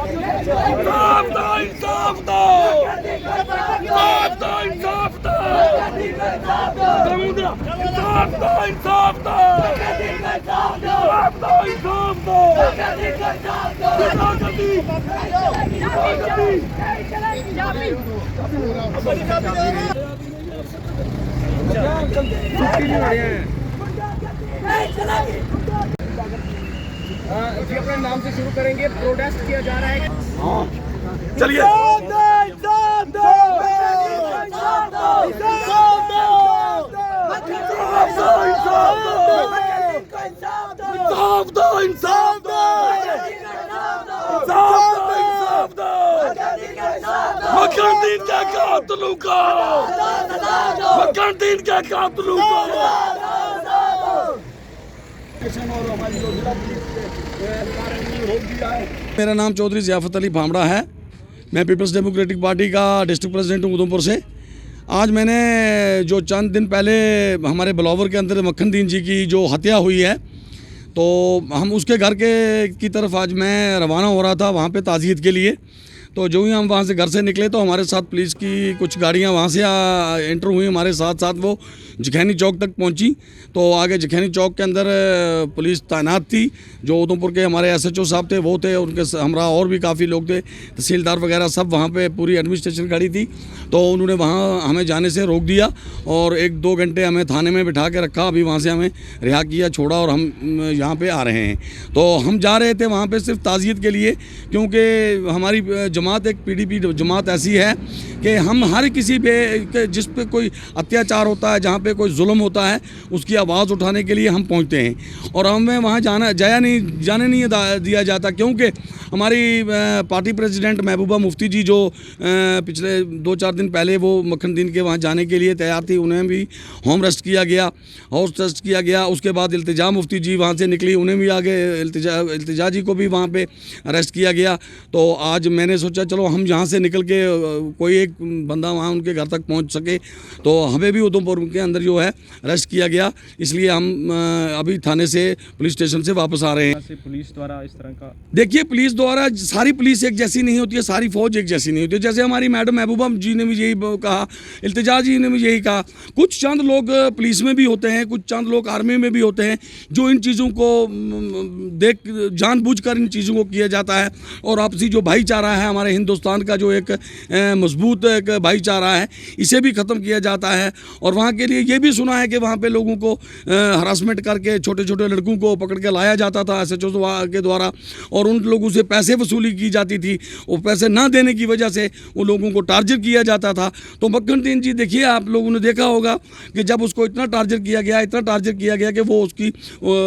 इंसाफ दो, इंसाफ दो, इंसाफ दो, इंसाफ दो, इंसाफ दो, इंसाफ दो, इंसाफ दो, जी अपने नाम से शुरू करेंगे। प्रोटेस्ट किया जा रहा है। चलिए इंसाफ दो, इंसाफ दो, इंसाफ दो, मकरदीन के कातिलों को, मकरदीन के कातिलों को। मेरा नाम चौधरी ज़ियाफत अली भामड़ा है। मैं पीपल्स डेमोक्रेटिक पार्टी का डिस्ट्रिक्ट प्रेसिडेंट हूँ उधमपुर से। आज मैंने जो चंद दिन पहले हमारे बिलावर के अंदर मक्खन दीन जी की जो हत्या हुई है, तो हम उसके घर की तरफ आज मैं रवाना हो रहा था वहाँ पे ताज़ियत के लिए। तो जो ही हम वहाँ से घर से निकले तो हमारे साथ पुलिस की कुछ गाड़ियाँ वहाँ से एंटर हुई, हमारे साथ साथ वो जखैनी चौक तक पहुँची। तो आगे जखैनी चौक के अंदर पुलिस तैनात थी। जो उधमपुर के हमारे SHO साहब थे वो थे, उनके हमरा और भी काफ़ी लोग थे, तहसीलदार वगैरह सब वहाँ पे पूरी एडमिनिस्ट्रेशन खड़ी थी। तो उन्होंने वहाँ हमें जाने से रोक दिया और 1-2 घंटे हमें थाने में बिठा के रखा। अभी वहाँ से हमें रिहा किया, छोड़ा और हम यहाँ पे आ रहे हैं। तो हम जा रहे थे वहाँ पे सिर्फ ताज़ियत के लिए, क्योंकि हमारी जमात एक PDP जमात ऐसी है कि हम हर किसी पे जिस पे कोई अत्याचार होता है, जहाँ पे कोई जुल्म होता है, उसकी आवाज़ उठाने के लिए हम पहुँचते हैं। और हमें वहाँ जाने नहीं दिया जाता, क्योंकि हमारी पार्टी प्रेसिडेंट महबूबा मुफ्ती जी जो पिछले 2-4 दिन पहले वो मक्खन दीन के वहाँ जाने के लिए तैयार थी, उन्हें भी होम अरेस्ट किया गया, हाउस अरेस्ट किया गया। उसके बाद इल्तिजा मुफ्ती जी वहाँ से निकली, उन्हें भी आगे इल्तिजा जी को भी वहाँ पे अरेस्ट किया गया। तो आज मैंने सोचा चलो हम यहाँ से निकल के कोई एक बंदा वहाँ उनके घर तक पहुँच सके, तो हमें भी उधमपुर के अंदर जो है अरेस्ट किया गया। इसलिए हम अभी थाने से पुलिस स्टेशन से वापस आ रहे हैं। पुलिस द्वारा इस तरह का, देखिए पुलिस द्वारा सारी पुलिस एक जैसी नहीं होती है, सारी फौज एक जैसी नहीं होती है। जैसे हमारी मैडम महबूबा जी ने भी यही कहा, इल्तिजा जी ने भी यही कहा। कुछ चंद लोग पुलिस में भी होते हैं, कुछ चंद लोग आर्मी में भी होते हैं, जो इन चीज़ों को जानबूझकर इन चीज़ों को किया जाता है। और आपसी जो भाईचारा है हमारे हिंदुस्तान का, जो एक मजबूत एक भाईचारा है, इसे भी ख़त्म किया जाता है। और वहाँ के लिए ये भी सुना है कि वहाँ पे लोगों को हरासमेंट करके छोटे छोटे लड़कों को पकड़ के लाया जाता था SHO के द्वारा, और उन लोगों से पैसे वसूली की जाती थी। वो पैसे ना देने की वजह से उन लोगों को टार्चर किया जाता था। तो मक्खन दीन जी, देखिए आप लोगों ने देखा होगा कि जब उसको इतना टार्चर किया गया कि वो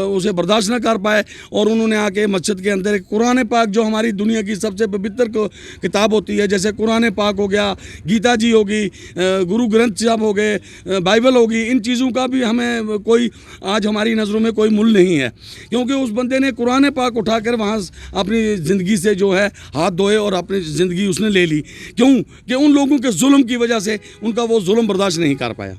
उसे बर्दाश्त ना कर पाए, और उन्होंने आके मस्जिद के अंदर कुरान पाक, जो हमारी दुनिया की सबसे पवित्र किताब होती है, जैसे कुरान पाक हो गया, गीता जी होगी, गुरु ग्रंथ साहब हो गए, बाइबल होगी, इन चीज़ों का भी हमें कोई आज हमारी नज़रों में कोई मूल्य नहीं है। क्योंकि उस बंदे ने कुरान पाक उठाकर वहाँ अपनी ज़िंदगी से जो है हाथ धोए और अपनी ज़िंदगी उसने ले ली। क्यों? कि उन लोगों के जुल्म की वजह से उनका वो जुल्म बर्दाश्त नहीं कर पाया।